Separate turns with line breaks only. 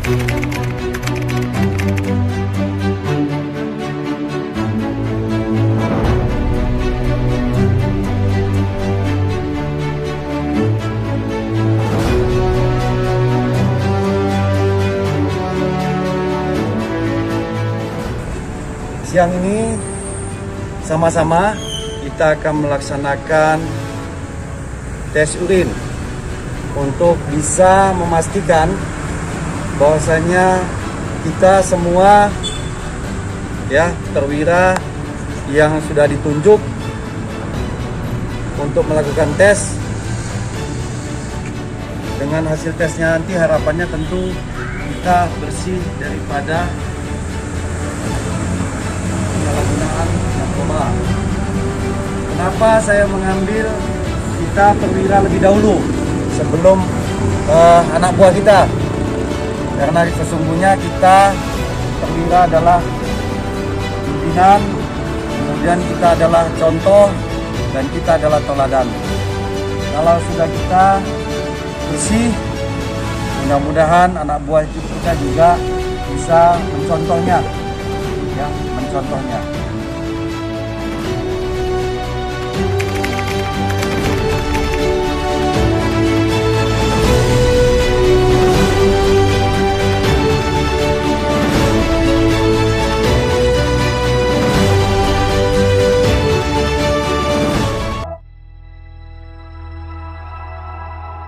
Siang ini sama-sama kita akan melaksanakan tes urin untuk bisa memastikan bahwasanya kita semua perwira yang sudah ditunjuk untuk melakukan tes. Dengan hasil tesnya nanti harapannya tentu kita bersih daripada penyalahgunaan narkoba. Kenapa saya mengambil kita perwira lebih dahulu sebelum anak buah kita? Karena sesungguhnya kita perwira adalah pimpinan, kemudian kita adalah contoh, dan kita adalah teladan. Kalau sudah kita bersih, mudah-mudahan anak buah kita juga bisa mencontohnya.